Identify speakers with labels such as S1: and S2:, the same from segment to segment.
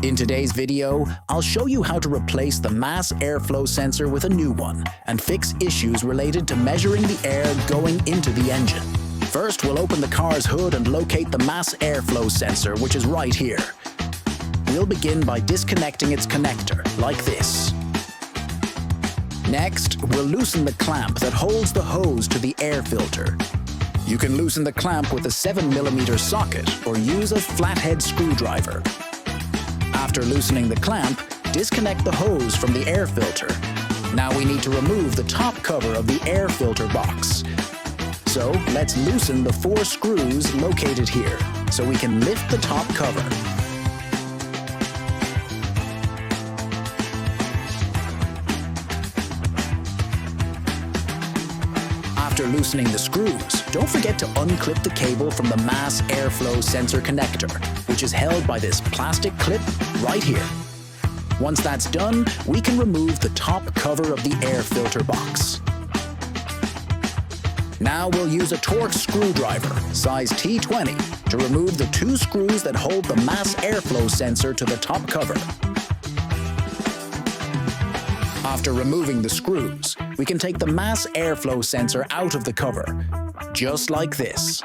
S1: In today's video, I'll show you how to replace the mass airflow sensor with a new one and fix issues related to measuring the air going into the engine. First, we'll open the car's hood and locate the mass airflow sensor, which is right here. We'll begin by disconnecting its connector, like this. Next, we'll loosen the clamp that holds the hose to the air filter. You can loosen the clamp with a 7mm socket or use a flathead screwdriver. After loosening the clamp, disconnect the hose from the air filter. Now we need to remove the top cover of the air filter box. So let's loosen the 4 screws located here so we can lift the top cover. After loosening the screws, don't forget to unclip the cable from the mass airflow sensor connector, which is held by this plastic clip right here. Once that's done, we can remove the top cover of the air filter box. Now we'll use a Torx screwdriver, size T20, to remove the 2 screws that hold the mass airflow sensor to the top cover. After removing the screws, we can take the mass airflow sensor out of the cover, just like this.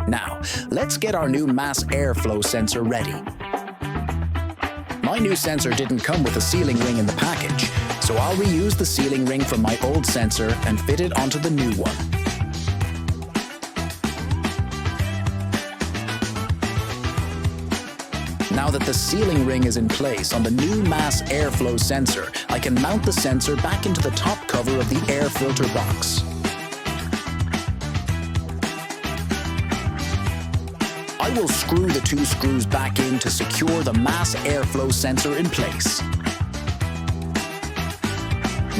S1: Now, let's get our new mass airflow sensor ready. My new sensor didn't come with a sealing ring in the package, so I'll reuse the sealing ring from my old sensor and fit it onto the new one. Now that the sealing ring is in place on the new mass airflow sensor, I can mount the sensor back into the top cover of the air filter box. I will screw the 2 screws back in to secure the mass airflow sensor in place.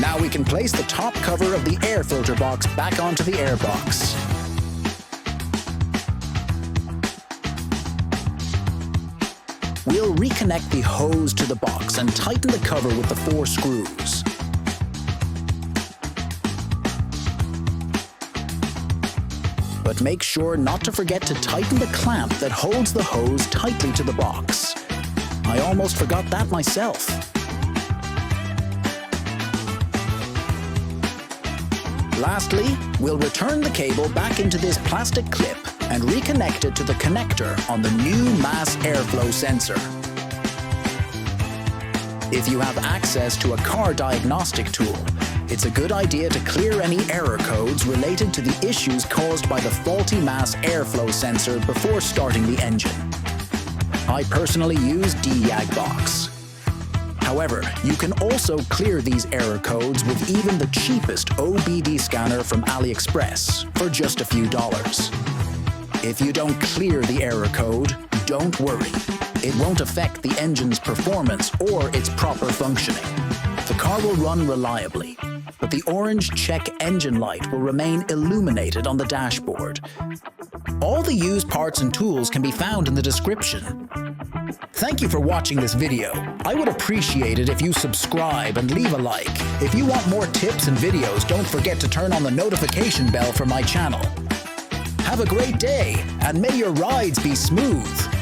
S1: Now we can place the top cover of the air filter box back onto the air box. We'll reconnect the hose to the box and tighten the cover with the 4 screws. But make sure not to forget to tighten the clamp that holds the hose tightly to the box. I almost forgot that myself. Lastly, we'll return the cable back into this plastic clip and reconnect it to the connector on the new mass airflow sensor. If you have access to a car diagnostic tool, it's a good idea to clear any error codes related to the issues caused by the faulty mass airflow sensor before starting the engine. I personally use DYAGBox. However, you can also clear these error codes with even the cheapest OBD scanner from AliExpress for just a few dollars. If you don't clear the error code, don't worry. It won't affect the engine's performance or its proper functioning. The car will run reliably, but the orange check engine light will remain illuminated on the dashboard. All the used parts and tools can be found in the description. Thank you for watching this video. I would appreciate it if you subscribe and leave a like. If you want more tips and videos, don't forget to turn on the notification bell for my channel. Have a great day, and may your rides be smooth.